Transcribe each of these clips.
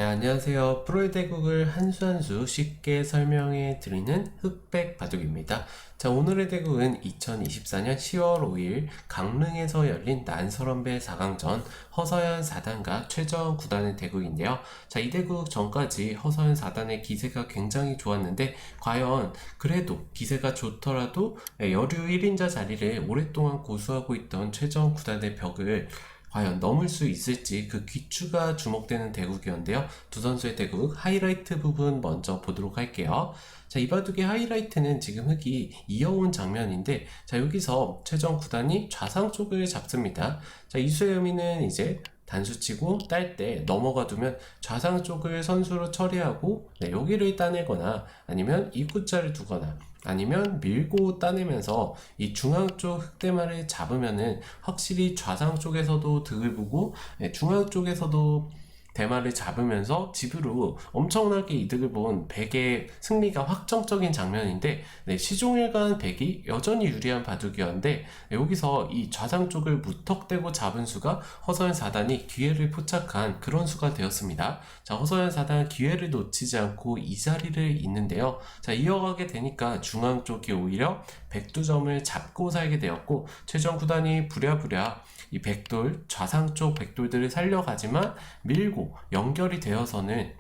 네, 안녕하세요. 프로의 대국을 한 수 한 수 쉽게 설명해 드리는 흑백 바둑입니다. 자, 오늘의 대국은 2024년 10월 5일 강릉에서 열린 난설원배 4강전 허서연 4단과 최정 9단의 대국인데요. 자, 이 대국 전까지 허서연 4단의 기세가 굉장히 좋았는데 과연 그래도 기세가 좋더라도 여류 1인자 자리를 오랫동안 고수하고 있던 최정 9단의 벽을 과연 넘을 수 있을지 그 귀추가 주목되는 대국이었는데요. 두 선수의 대국 하이라이트 부분 먼저 보도록 할게요. 자, 이 바둑의 하이라이트는 지금 흑이 이어온 장면인데, 자, 여기서 최정 9단이 좌상 쪽을 잡습니다. 자, 이수의 의미는 이제 단수치고 딸 때 넘어가 두면 좌상 쪽을 선수로 처리하고 여기를 따내거나 아니면 입구자를 두거나 아니면 밀고 따내면서 이 중앙 쪽 흑대마를 잡으면은 확실히 좌상 쪽에서도 득을 보고 중앙 쪽에서도 대마를 잡으면서 집으로 엄청나게 이득을 본 백의 승리가 확정적인 장면인데, 시종일관 백이 여전히 유리한 바둑이었는데 여기서 이 좌상 쪽을 무턱대고 잡은 수가 허서연 4단이 기회를 포착한 그런 수가 되었습니다. 자, 허서연 4단 기회를 놓치지 않고 이 자리를 잇는데요. 자, 이어가게 되니까 중앙 쪽이 오히려 백두점을 잡고 살게 되었고, 최정 9단이 부랴부랴 이 백돌, 좌상 쪽 백돌들을 살려가지만 밀고 연결이 되어서는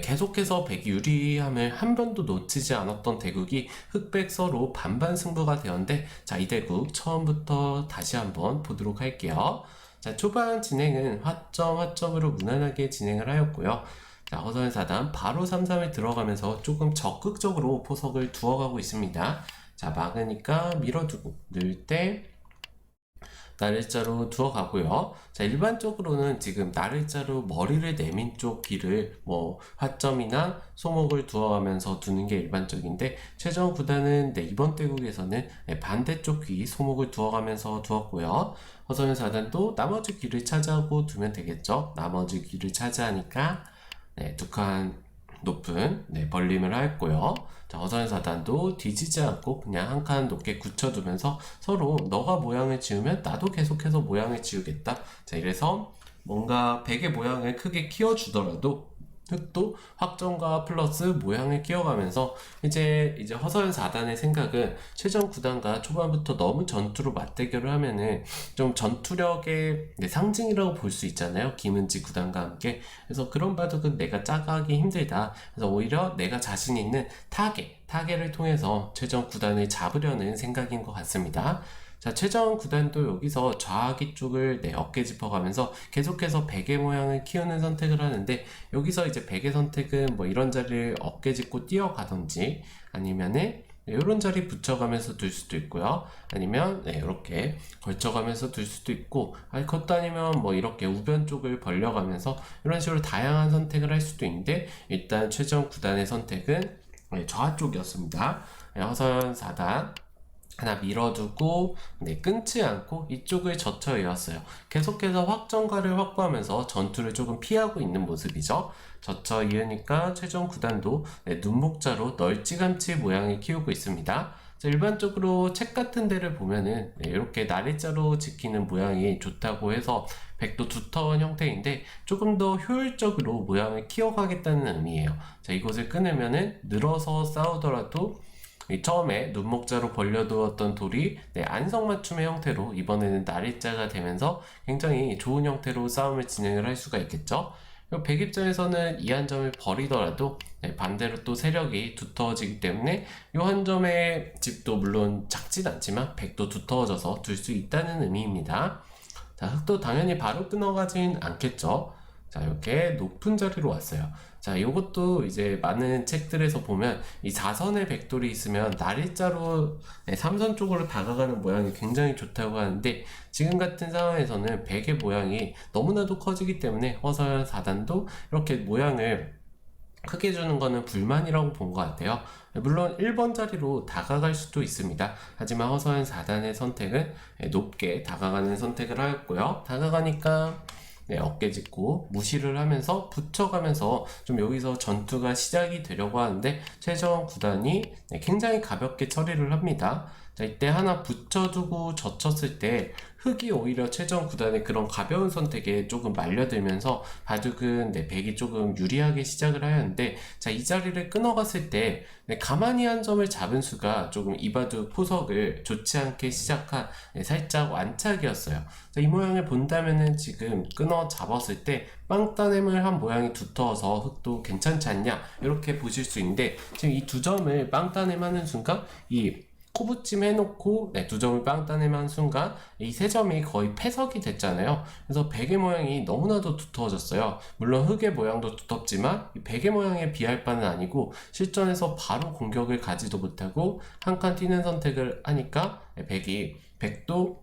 계속해서 백이 유리함을 한 번도 놓치지 않았던 대국이 흑백 서로 반반 승부가 되었는데, 자, 이 대국 처음부터 다시 한번 보도록 할게요. 자, 초반 진행은 화점으로 무난하게 진행을 하였고요. 자, 허서연 4단 바로 3-3에 들어가면서 조금 적극적으로 포석을 두어가고 있습니다. 자, 막으니까 밀어두고 넣을 때 나를자로 두어가고요. 자, 일반적으로는 지금 나를자로 머리를 내민 쪽 귀를 화점이나 소목을 두어가면서 두는 게 일반적인데, 최정 9단은 이번 대국에서는 반대쪽 귀 소목을 두어가면서 두었고요. 허서연 4단도 나머지 귀를 차지하고 두면 되겠죠. 나머지 귀를 차지하니까 두 칸 높은 벌림을 했고요. 자, 허서연 4단도 뒤지지 않고 그냥 한 칸 높게 굳혀두면서 서로 너가 모양을 지으면 나도 계속해서 모양을 지우겠다. 자, 이래서 뭔가 백의 모양을 크게 키워주더라도 흑도 확정과 플러스 모양을 키워가면서 이제 허서연 4단의 생각은 최정 9단과 초반부터 너무 전투로 맞대결을 하면은 좀 전투력의 상징이라고 볼 수 있잖아요. 김은지 9단과 함께. 그래서 그런 바둑은 내가 짜가기 힘들다. 그래서 오히려 내가 자신 있는 타겟을 통해서 최정 9단을 잡으려는 생각인 것 같습니다. 자, 최정 9단도 여기서 좌하기 쪽을 어깨 짚어가면서 계속해서 백의 모양을 키우는 선택을 하는데, 여기서 이제 백의 선택은 이런 자리를 어깨 짚고 뛰어가든지 아니면은 이런 자리 붙여가면서 둘 수도 있고요. 아니면 이렇게 걸쳐가면서 둘 수도 있고, 그것도 아니면 이렇게 우변 쪽을 벌려가면서 이런 식으로 다양한 선택을 할 수도 있는데, 일단 최정 9단의 선택은 좌 쪽이었습니다. 허서연 4단 하나 밀어두고 끊지 않고 이쪽을 젖혀 이었어요. 계속해서 확정가를 확보하면서 전투를 조금 피하고 있는 모습이죠. 젖혀 이으니까 최정 9단도 눈목자로 널찌감치 모양을 키우고 있습니다. 자, 일반적으로 책 같은 데를 보면은 이렇게 나래자로 지키는 모양이 좋다고 해서 백도 두터운 형태인데, 조금 더 효율적으로 모양을 키워가겠다는 의미예요. 자, 이것을 끊으면은 늘어서 싸우더라도 처음에 눈목자로 벌려두었던 돌이 안성맞춤의 형태로 이번에는 나래자가 되면서 굉장히 좋은 형태로 싸움을 진행을 할 수가 있겠죠. 백 입장에서는 이 한 점을 버리더라도 반대로 또 세력이 두터워지기 때문에 이 한 점의 집도 물론 작진 않지만 백도 두터워져서 둘 수 있다는 의미입니다. 자, 흑도 당연히 바로 끊어가진 않겠죠. 자, 이렇게 높은 자리로 왔어요. 자, 요것도 이제 많은 책들에서 보면 이 4선의 백돌이 있으면 나래자로 3선 쪽으로 다가가는 모양이 굉장히 좋다고 하는데, 지금 같은 상황에서는 백의 모양이 너무나도 커지기 때문에 허서연 4단도 이렇게 모양을 크게 주는 거는 불만이라고 본 것 같아요. 물론 1번 자리로 다가갈 수도 있습니다. 하지만 허서연 4단의 선택은 높게 다가가는 선택을 하였고요. 다가가니까 어깨 짚고 무시를 하면서 붙여가면서 좀 여기서 전투가 시작이 되려고 하는데, 최정 9단이 굉장히 가볍게 처리를 합니다. 자, 이때 하나 붙여두고 젖혔을 때 흑이 오히려 최전 구단의 그런 가벼운 선택에 조금 말려들면서 바둑은 백이 조금 유리하게 시작을 하였는데, 자, 이 자리를 끊어갔을 때 가만히 한 점을 잡은 수가 조금 이 바둑 포석을 좋지 않게 시작한 살짝 완착이었어요. 자, 이 모양을 본다면은 지금 끊어 잡았을 때 빵따냄을 한 모양이 두터워서 흑도 괜찮지 않냐 이렇게 보실 수 있는데, 지금 이 두 점을 빵따냄 하는 순간 이 코붙임 해놓고 두 점을 빵따냄 한 순간 이 세 점이 거의 패석이 됐잖아요. 그래서 베개 모양이 너무나도 두터워졌어요. 물론 흑의 모양도 두텁지만 이 베개 모양에 비할 바는 아니고, 실전에서 바로 공격을 가지도 못하고 한 칸 튀는 선택을 하니까 백도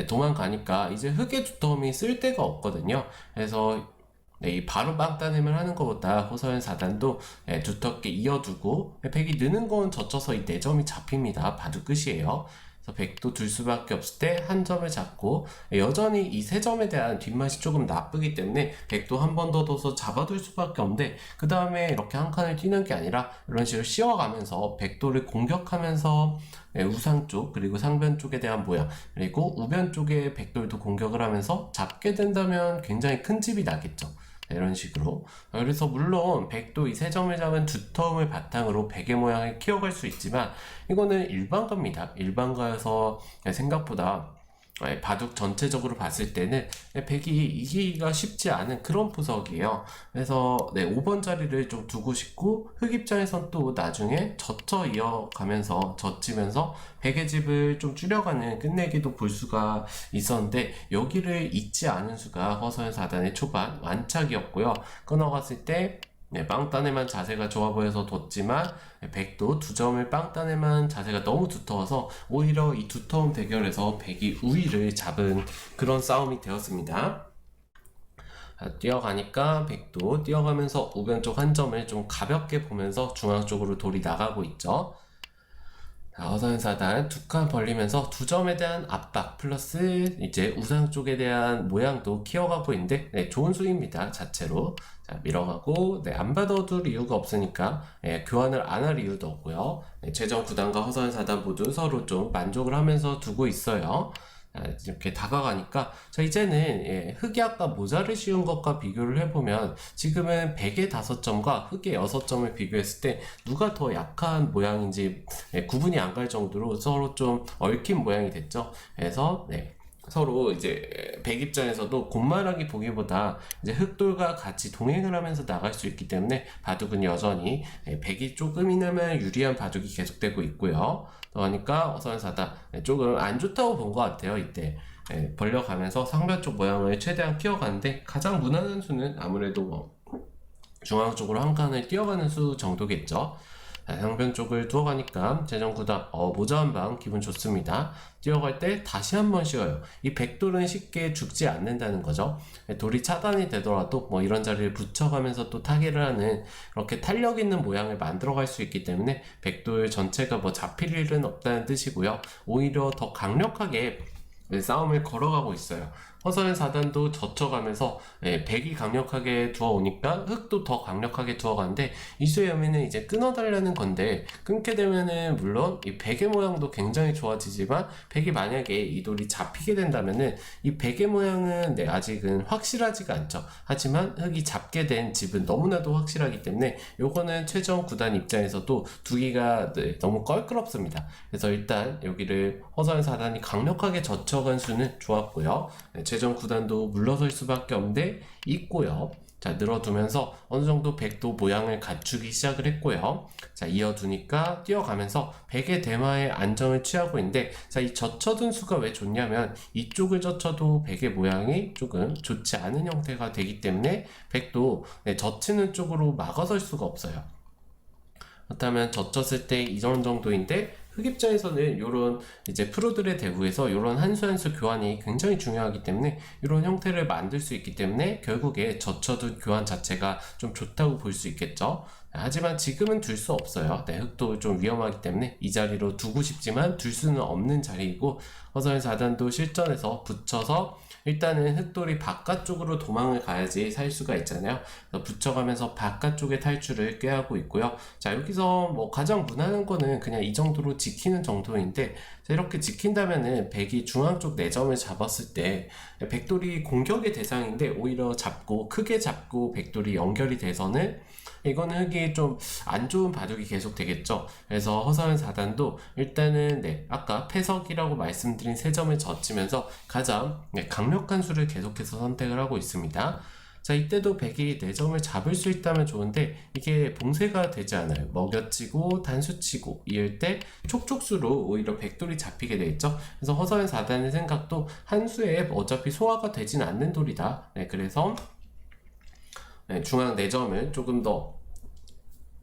도망가니까 이제 흑의 두터움이 쓸 데가 없거든요. 그래서 이 바로 빵따냄을 하는 것보다 호서현 4단도 두텁게 이어두고, 백이 느는 건 젖혀서 이 4점이 잡힙니다. 바둑 끝이에요. 그래서 백도 둘 수밖에 없을 때 한 점을 잡고, 여전히 이 3점에 대한 뒷맛이 조금 나쁘기 때문에 백도 한 번 더 둬서 잡아둘 수밖에 없는데, 그 다음에 이렇게 한 칸을 뛰는 게 아니라 이런 식으로 씌워가면서 백도를 공격하면서 우상 쪽 그리고 상변 쪽에 대한 모양, 그리고 우변 쪽에 백돌도 공격을 하면서 잡게 된다면 굉장히 큰 집이 나겠죠. 이런 식으로. 그래서 물론 백도 이 3점을 잡은 두터움을 바탕으로 백의 모양을 키워갈 수 있지만, 이거는 일반가입니다. 일반가여서 생각보다 바둑 전체적으로 봤을 때는 백이 이기기가 쉽지 않은 그런 포석이에요. 그래서 5번 자리를 좀 두고 싶고, 흑 입장에선 또 나중에 젖혀 이어가면서 젖히면서 백의 집을 좀 줄여가는 끝내기도 볼 수가 있었는데, 여기를 잊지 않은 수가 허서현 4단의 초반 완착이었고요. 끊어갔을 때 빵따내만 자세가 좋아 보여서 뒀지만, 백도 2점을 빵따내만 자세가 너무 두터워서 오히려 이 두터운 대결에서 백이 우위를 잡은 그런 싸움이 되었습니다. 뛰어가니까 백도 뛰어가면서 우변 쪽 한 점을 좀 가볍게 보면서 중앙 쪽으로 돌이 나가고 있죠. 허서현 4단 2칸 벌리면서 2점에 대한 압박 플러스 이제 우상 쪽에 대한 모양도 키워가고 있는데, 좋은 수입니다. 자체로. 자, 밀어가고, 안 받아둘 이유가 없으니까 교환을 안 할 이유도 없고요. 최전 구단과 허서현 4단 모두 서로 좀 만족을 하면서 두고 있어요. 이렇게 다가가니까, 자, 이제는 흑이 아까 모자를 씌운 것과 비교를 해보면 지금은 백의 5점과 흑의 6점을 비교했을 때 누가 더 약한 모양인지 구분이 안 갈 정도로 서로 좀 얽힌 모양이 됐죠. 그래서 서로 이제 백 입장에서도 곤란하게 보기보다 이제 흑돌과 같이 동행을 하면서 나갈 수 있기 때문에 바둑은 여전히 백이 조금이나마 유리한 바둑이 계속되고 있고요. 그러니까 허서현 4단 조금 안 좋다고 본 것 같아요. 이때 벌려가면서 상변 쪽 모양을 최대한 키워가는데, 가장 무난한 수는 아무래도 중앙 쪽으로 한 칸을 뛰어가는 수 정도겠죠. 상변 쪽을 두어가니까 최전구단 모자 한 방 기분 좋습니다. 뛰어갈 때 다시 한번 쉬어요. 이 백돌은 쉽게 죽지 않는다는 거죠. 돌이 차단이 되더라도 이런 자리를 붙여가면서 또 타개를 하는, 이렇게 탄력 있는 모양을 만들어갈 수 있기 때문에 백돌 전체가 잡힐 일은 없다는 뜻이고요. 오히려 더 강력하게 싸움을 걸어가고 있어요. 허서현 4단도 젖혀가면서 백이 강력하게 두어오니까 흑도 더 강력하게 두어가는데, 이수의 의미는 이제 끊어달라는 건데, 끊게 되면은 물론 이 백의 모양도 굉장히 좋아지지만, 백이 만약에 이 돌이 잡히게 된다면은 이 백의 모양은 아직은 확실하지가 않죠. 하지만 흑이 잡게 된 집은 너무나도 확실하기 때문에 요거는 최전 구단 입장에서도 두기가 너무 껄끄럽습니다. 그래서 일단 여기를 허서현 4단이 강력하게 젖혀간 수는 좋았고요. 최전 구단도 물러설 수밖에 없는데 있고요. 자, 늘어두면서 어느 정도 백도 모양을 갖추기 시작을 했고요. 자, 이어두니까 뛰어가면서 백의 대마의 안정을 취하고 있는데, 자, 이 젖혀둔 수가 왜 좋냐면 이쪽을 젖혀도 백의 모양이 조금 좋지 않은 형태가 되기 때문에 백도 젖히는 쪽으로 막아설 수가 없어요. 그렇다면 젖혔을 때 이 정도인데, 흑 입장에서는 요런 이제 프로들의 대구에서 요런 한 수 한 수 교환이 굉장히 중요하기 때문에 이런 형태를 만들 수 있기 때문에 결국에 젖혀둔 교환 자체가 좀 좋다고 볼 수 있겠죠. 하지만 지금은 둘 수 없어요. 네, 흑도 좀 위험하기 때문에 이 자리로 두고 싶지만 둘 수는 없는 자리이고, 허서연 4단도 실전에서 붙여서 일단은 흑돌이 바깥쪽으로 도망을 가야지 살 수가 있잖아요. 그래서 붙여가면서 바깥쪽의 탈출을 꾀하고 있고요. 자, 여기서 뭐 가장 무난한 거는 그냥 이 정도로 지키는 정도인데, 자, 이렇게 지킨다면은 백이 중앙 쪽 4점을 잡았을 때 백돌이 공격의 대상인데 오히려 잡고 크게 잡고 백돌이 연결이 돼서는 이거는 흑이 좀 안 좋은 바둑이 계속 되겠죠. 그래서 허서연 4단도 일단은 아까 패석이라고 말씀드린 3점을 젖히면서 가장 강력한 수를 계속해서 선택을 하고 있습니다. 자, 이때도 백이 4점을 잡을 수 있다면 좋은데 이게 봉쇄가 되지 않아요. 먹여치고 단수치고 이럴 때 촉촉수로 오히려 백돌이 잡히게 되겠죠. 그래서 허서연 4단의 생각도 한 수에 어차피 소화가 되진 않는 돌이다. 그래서 중앙 4점을 조금 더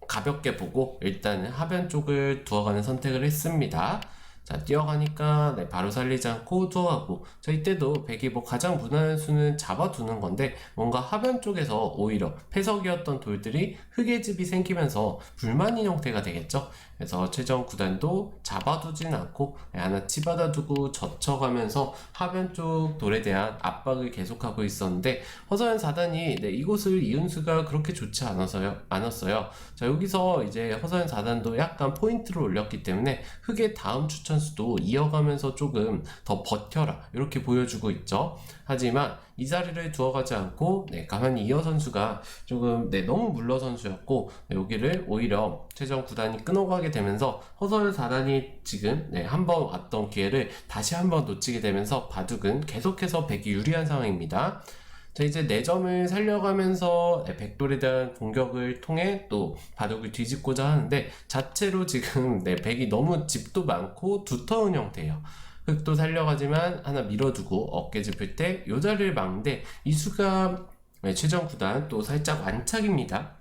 가볍게 보고 일단은 하변 쪽을 두어가는 선택을 했습니다. 자, 뛰어가니까 바로 살리지 않고 두어가고, 자, 이때도 백이 뭐 가장 무난한 수는 잡아두는 건데 뭔가 하변 쪽에서 오히려 패석이었던 돌들이 흑의 집이 생기면서 불만인 형태가 되겠죠. 그래서 최정 9단도 잡아두진 않고 하나 치받아두고 젖혀가면서 하변 쪽 돌에 대한 압박을 계속하고 있었는데, 허서연 4단이 이곳을 이은수가 그렇게 좋지 않았어요. 자, 여기서 이제 허서연 4단도 약간 포인트를 올렸기 때문에 흑의 다음 추천수도 이어가면서 조금 더 버텨라 이렇게 보여주고 있죠. 하지만 이 자리를 두어가지 않고 가만히 이어 선수가 조금 너무 물러 선수였고, 여기를 오히려 최정 9단이 끊어가게 되면서 허서연 4단이 지금 한번 왔던 기회를 다시 한번 놓치게 되면서 바둑은 계속해서 백이 유리한 상황입니다. 자, 이제 4점을 살려가면서 백돌에 대한 공격을 통해 또 바둑을 뒤집고자 하는데, 자체로 지금 백이 너무 집도 많고 두터운 형태예요. 흑도 살려가지만 하나 밀어두고 어깨 짚을 때 이 자리를 막는데, 이 수가 최정 9단 또 살짝 완착입니다.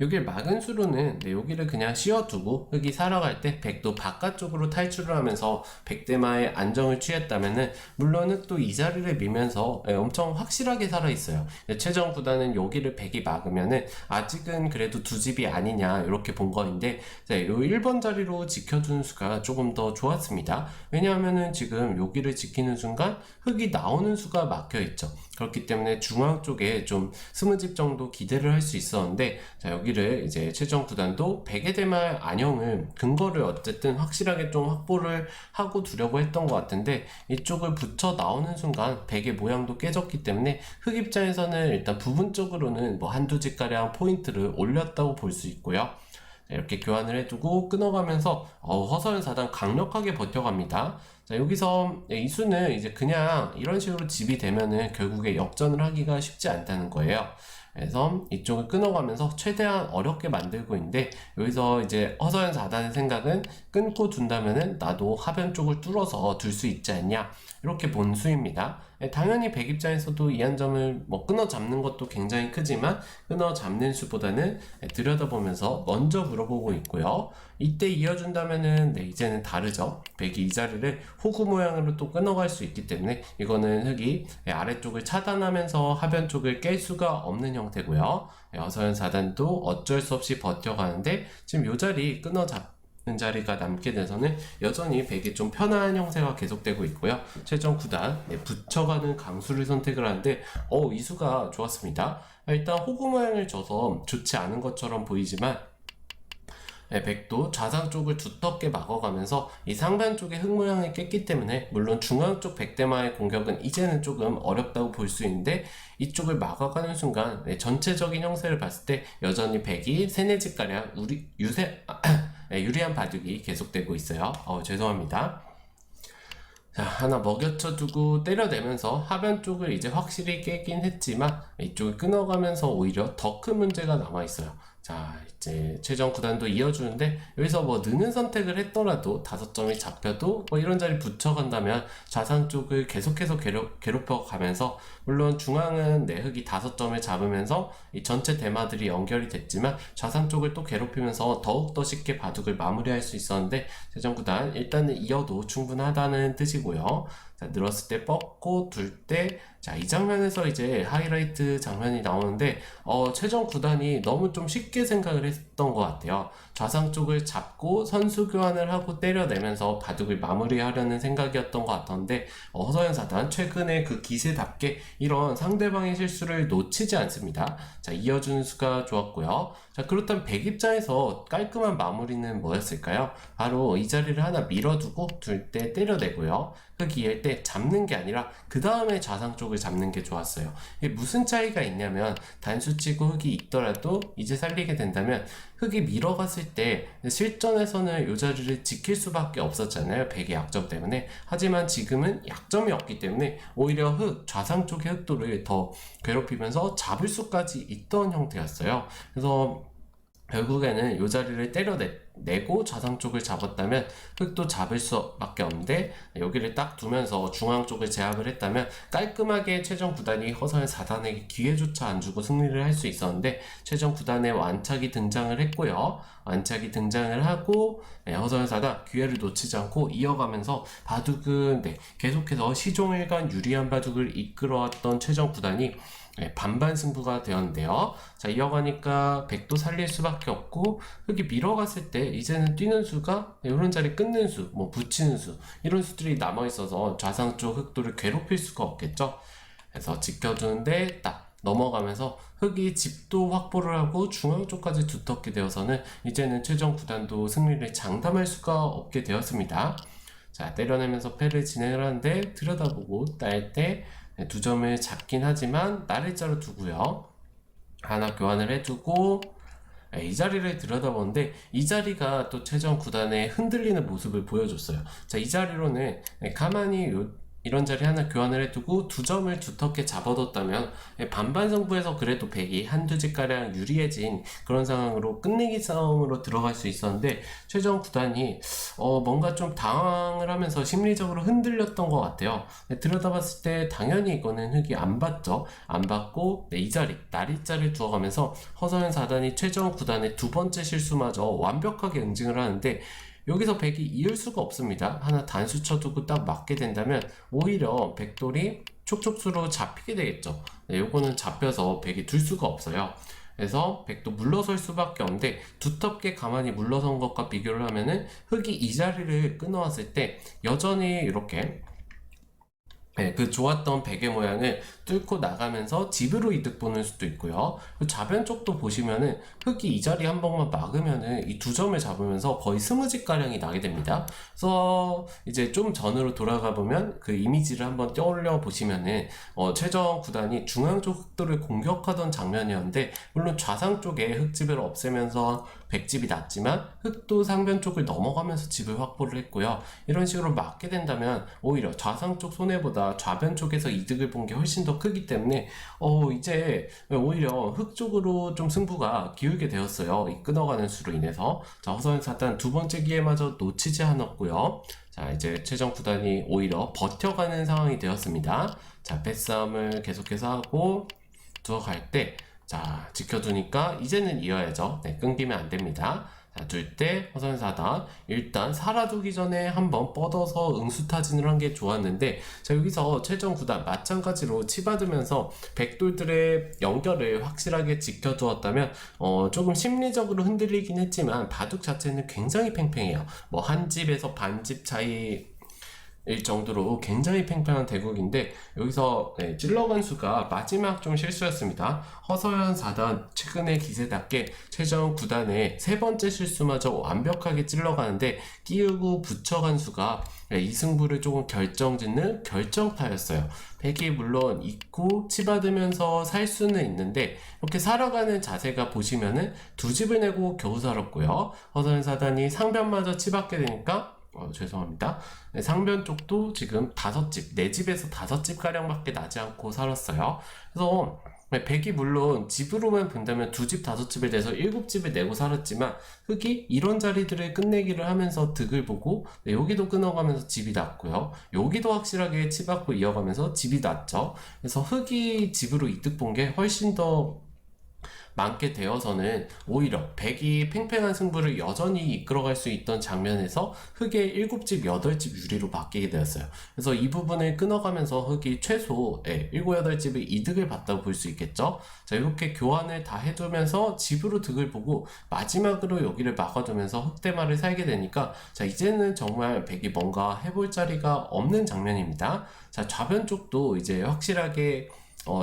여기를 막은 수로는 여기를 그냥 씌워두고 흑이 살아갈 때 백도 바깥쪽으로 탈출을 하면서 백대마의 안정을 취했다면은 물론 흑도 이 자리를 밀면서 엄청 확실하게 살아있어요. 최정 9단은 여기를 백이 막으면은 아직은 그래도 두 집이 아니냐 이렇게 본 거인데, 요 1번 자리로 지켜준 수가 조금 더 좋았습니다. 왜냐하면은 지금 여기를 지키는 순간 흑이 나오는 수가 막혀있죠. 그렇기 때문에 중앙 쪽에 좀 20집 정도 기대를 할 수 있었는데, 자, 여기를 이제 최정 9단도 백의 대말 안형을 근거를 어쨌든 확실하게 좀 확보를 하고 두려고 했던 것 같은데, 이쪽을 붙여 나오는 순간 백의 모양도 깨졌기 때문에 흑 입장에서는 일단 부분적으로는 뭐 한두 집가량 포인트를 올렸다고 볼 수 있고요. 이렇게 교환을 해두고 끊어가면서 허서연 4단 강력하게 버텨갑니다. 자, 여기서 이 수는 이제 그냥 이런 식으로 집이 되면은 결국에 역전을 하기가 쉽지 않다는 거예요. 그래서 이쪽을 끊어가면서 최대한 어렵게 만들고 있는데, 여기서 이제 허서연 4단의 생각은 끊고 둔다면은 나도 하변 쪽을 뚫어서 둘 수 있지 않냐 이렇게 본 수입니다. 당연히 백 입장에서도 이 한 점을 뭐 끊어 잡는 것도 굉장히 크지만 끊어 잡는 수보다는 들여다보면서 먼저 물어보고 있고요. 이때 이어준다면은 이제는 다르죠. 백이 이 자리를 호구 모양으로 또 끊어갈 수 있기 때문에 이거는 흑이 아래쪽을 차단하면서 하변 쪽을 깰 수가 없는 형태고요. 허서연 4단도 어쩔 수 없이 버텨가는데, 지금 이 자리 끊어 자리가 남게 돼서는 여전히 백이 좀 편한 형태가 계속되고 있고요. 최정 9단 붙여가는 강수를 선택을 하는데 이 수가 좋았습니다. 일단 호구 모양을 줘서 좋지 않은 것처럼 보이지만 백도 좌상 쪽을 두텁게 막아가면서 이 상단 쪽의 흙 모양을 깼기 때문에 물론 중앙 쪽 백대마의 공격은 이제는 조금 어렵다고 볼 수 있는데, 이쪽을 막아가는 순간 전체적인 형태를 봤을 때 여전히 백이 3-4집가량 유리한 바둑이 계속되고 있어요. 죄송합니다. 자, 하나 먹여쳐 두고 때려내면서 하변 쪽을 이제 확실히 깨긴 했지만 이쪽을 끊어가면서 오히려 더 큰 문제가 남아있어요. 자, 이제 최정 9단도 이어주는데, 여기서 뭐 느는 선택을 했더라도 5점이 잡혀도 뭐 이런 자리 붙여간다면 좌상 쪽을 계속해서 괴롭혀 가면서, 물론 중앙은 흑이 5점을 잡으면서 이 전체 대마들이 연결이 됐지만 좌상 쪽을 또 괴롭히면서 더욱더 쉽게 바둑을 마무리할 수 있었는데, 최정 9단 일단은 이어도 충분하다는 뜻이고요. 자, 늘었을 때 뻗고 둘 때, 자, 이 장면에서 이제 하이라이트 장면이 나오는데, 최정 구단이 너무 좀 쉽게 생각을 했던 것 같아요. 좌상 쪽을 잡고 선수 교환을 하고 때려내면서 바둑을 마무리하려는 생각이었던 것 같던데, 허서연 사단 최근에 그 기세답게 이런 상대방의 실수를 놓치지 않습니다. 자, 이어준 수가 좋았고요. 자, 그렇다면 백 입장에서 깔끔한 마무리는 뭐였을까요? 바로 이 자리를 하나 밀어두고 둘 때 때려내고요. 흑이 이을 때 잡는 게 아니라 그 다음에 좌상 쪽을 잡는 게 좋았어요. 이게 무슨 차이가 있냐면 단수치고 흑이 있더라도 이제 살리게 된다면 흑이 밀어갔을 때 실전에서는 이 자리를 지킬 수밖에 없었잖아요. 백의 약점 때문에. 하지만 지금은 약점이 없기 때문에 오히려 좌상 쪽의 흑도를 더 괴롭히면서 잡을 수까지 있던 형태였어요. 그래서 결국에는 이 자리를 때려내고 좌상 쪽을 잡았다면 흑도 잡을 수밖에 없는데 여기를 딱 두면서 중앙 쪽을 제압을 했다면 깔끔하게 최정 구단이 허서연 4단에게 기회조차 안 주고 승리를 할 수 있었는데 최정 구단의 완착이 등장을 했고요. 완착이 등장을 하고 허서연 4단 기회를 놓치지 않고 이어가면서 바둑은 계속해서 시종일관 유리한 바둑을 이끌어왔던 최정 구단이 반반 승부가 되었는데요. 자, 이어가니까 백도 살릴 수밖에 없고 흑이 밀어갔을 때 이제는 뛰는 수가 이런 자리 끊는 수, 뭐 붙이는 수 이런 수들이 남아있어서 좌상 쪽 흑도를 괴롭힐 수가 없겠죠. 그래서 지켜주는데 딱 넘어가면서 흑이 집도 확보를 하고 중앙 쪽까지 두텁게 되어서는 이제는 최정 구단도 승리를 장담할 수가 없게 되었습니다. 자, 때려내면서 패를 진행을 하는데 들여다보고 딸 때 두 점을 잡긴 하지만 날일자로 두고요. 하나 교환을 해두고 이 자리를 들여다보는데 이 자리가 또 최정 구단의 흔들리는 모습을 보여줬어요. 자, 이 자리로는 가만히 이런 자리 하나 교환을 해두고 두 점을 두텁게 잡아뒀다면 반반 승부에서 그래도 백이 한두 집가량 유리해진 그런 상황으로 끝내기 싸움으로 들어갈 수 있었는데 최정 구단이 뭔가 좀 당황을 하면서 심리적으로 흔들렸던 것 같아요. 들여다봤을 때 당연히 이거는 흑이 안 받죠. 안 받고 이 자리 날이자를 두어가면서 허서연 4단이 최정 구단의 두 번째 실수마저 완벽하게 응징을 하는데 여기서 백이 이을 수가 없습니다. 하나 단수 쳐두고 딱 맞게 된다면 오히려 백돌이 촉촉수로 잡히게 되겠죠. 요거는 잡혀서 백이 둘 수가 없어요. 그래서 백도 물러설 수밖에 없는데 두텁게 가만히 물러선 것과 비교를 하면은 흑이 이 자리를 끊어왔을 때 여전히 이렇게 그 좋았던 베개 모양을 뚫고 나가면서 집으로 이득 보는 수도 있고요. 좌변 쪽도 보시면은 흑이 이 자리 한 번만 막으면은 이 두 점을 잡으면서 거의 20집 가량이 나게 됩니다. 그래서 이제 좀 전으로 돌아가 보면 그 이미지를 한번 떠올려 보시면은 최정 구단이 중앙 쪽 흑도를 공격하던 장면이었는데 물론 좌상 쪽에 흑집을 없애면서 백집이 났지만 흑도 상변 쪽을 넘어가면서 집을 확보를 했고요. 이런 식으로 막게 된다면 오히려 좌상 쪽 손해보다 좌변 쪽에서 이득을 본 게 훨씬 더 크기 때문에 이제 오히려 흑 쪽으로 좀 승부가 기울게 되었어요. 이 끊어가는 수로 인해서. 자, 허서연 4단 두 번째 기회마저 놓치지 않았고요. 자, 이제 최정 구단이 오히려 버텨가는 상황이 되었습니다. 자, 패싸움을 계속해서 하고 두어갈 때 자, 지켜두니까 이제는 이어야죠. 끊기면 안 됩니다. 자, 둘 때 허선 4단 일단 살아두기 전에 한번 뻗어서 응수타진을 한 게 좋았는데 자, 여기서 최정 구단 마찬가지로 치받으면서 백돌들의 연결을 확실하게 지켜두었다면 조금 심리적으로 흔들리긴 했지만 바둑 자체는 굉장히 팽팽해요. 뭐 한 집에서 반집 차이 일 정도로 굉장히 팽팽한 대국인데 여기서 찔러간 수가 마지막 좀 실수였습니다. 허서연 4단 최근의 기세답게 최정 9단의 세 번째 실수마저 완벽하게 찔러가는데 끼우고 붙여간 수가 이 승부를 조금 결정짓는 결정타였어요. 백이 물론 있고 치받으면서 살 수는 있는데 이렇게 살아가는 자세가 보시면은 두 집을 내고 겨우 살았고요. 허서연 4단이 상변마저 치받게 되니까 죄송합니다. 상변 쪽도 지금 5집, 4집에서 5집 가량밖에 나지 않고 살았어요. 그래서 백이 물론 집으로만 본다면 2집, 5집에 대해서 7집을 내고 살았지만 흑이 이런 자리들을 끝내기를 하면서 득을 보고 여기도 끊어가면서 집이 났고요. 여기도 확실하게 치받고 이어가면서 집이 났죠. 그래서 흑이 집으로 이득 본 게 훨씬 더 많게 되어서는 오히려 백이 팽팽한 승부를 여전히 이끌어갈 수 있던 장면에서 흑의 7집, 8집 유리로 바뀌게 되었어요. 그래서 이 부분을 끊어가면서 흑이 최소 7, 8집의 이득을 봤다고 볼 수 있겠죠. 자, 이렇게 교환을 다 해두면서 집으로 득을 보고 마지막으로 여기를 막아두면서 흑대마를 살게 되니까 자, 이제는 정말 백이 뭔가 해볼 자리가 없는 장면입니다. 자, 좌변 쪽도 이제 확실하게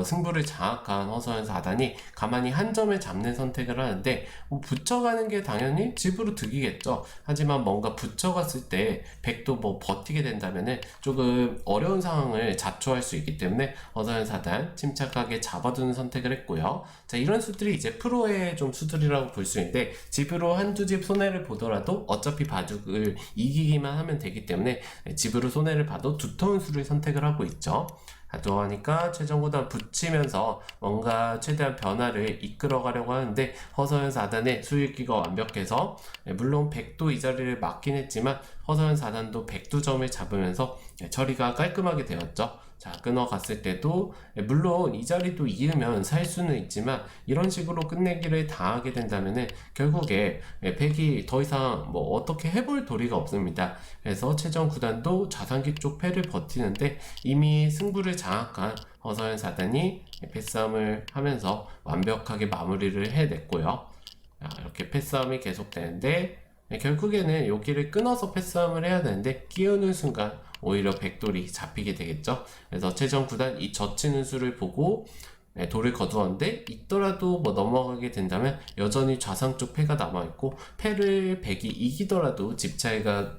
승부를 장악한 허서연 4단이 가만히 한 점을 잡는 선택을 하는데 붙여가는 게 당연히 집으로 득이겠죠. 하지만 뭔가 붙여갔을 때 백도 뭐 버티게 된다면은 조금 어려운 상황을 자초할 수 있기 때문에 허서연 4단 침착하게 잡아두는 선택을 했고요. 자, 이런 수들이 이제 프로의 좀 수들이라고 볼 수 있는데 집으로 한두 집 손해를 보더라도 어차피 바둑을 이기기만 하면 되기 때문에 집으로 손해를 봐도 두터운 수를 선택을 하고 있죠. 하니까 최종구단 붙이면서 뭔가 최대한 변화를 이끌어 가려고 하는데 허서연 4단의 수익기가 완벽해서 물론 백도 이 자리를 막긴 했지만 허서연 4단도 백두점을 잡으면서 처리가 깔끔하게 되었죠. 자, 끊어갔을 때도 물론 이 자리도 이으면 살 수는 있지만 이런 식으로 끝내기를 당하게 된다면은 결국에 백이 더 이상 뭐 어떻게 해볼 도리가 없습니다. 그래서 최종 구단도 좌상기 쪽 패를 버티는데 이미 승부를 장악한 허서연 4단이 패싸움을 하면서 완벽하게 마무리를 해냈고요. 자, 이렇게 패싸움이 계속되는데 결국에는 여기를 끊어서 패싸움을 해야 되는데 끼우는 순간 오히려 백돌이 잡히게 되겠죠. 그래서 최종 구단 이 젖히는 수를 보고 돌을 거두었는데 있더라도 뭐 넘어가게 된다면 여전히 좌상 쪽 패가 남아있고 패를 백이 이기더라도 집 차이가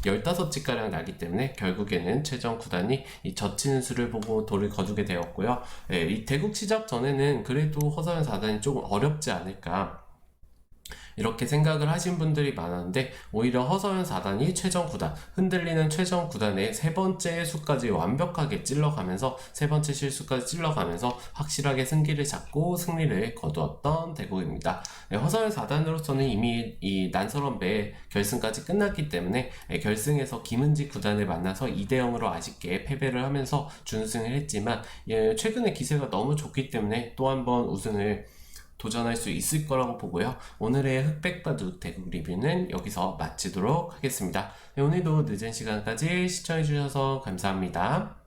15집가량 나기 때문에 결국에는 최종 구단이 이 젖히는 수를 보고 돌을 거두게 되었고요. 이 대국 시작 전에는 그래도 허서연 4단이 조금 어렵지 않을까 이렇게 생각을 하신 분들이 많았는데 오히려 허서연 4단이 최정 9단, 흔들리는 최정 9단의 세 번째 수까지 완벽하게 찔러가면서 세 번째 실수까지 찔러가면서 확실하게 승기를 잡고 승리를 거두었던 대국입니다. 허서연 4단으로서는 이미 이 난서럼배 결승까지 끝났기 때문에 결승에서 김은지 9단을 만나서 2대0으로 아쉽게 패배를 하면서 준우승을 했지만 최근에 기세가 너무 좋기 때문에 또 한 번 우승을 도전할 수 있을 거라고 보고요. 오늘의 흑백바둑 대국 리뷰는 여기서 마치도록 하겠습니다. 오늘도 늦은 시간까지 시청해주셔서 감사합니다.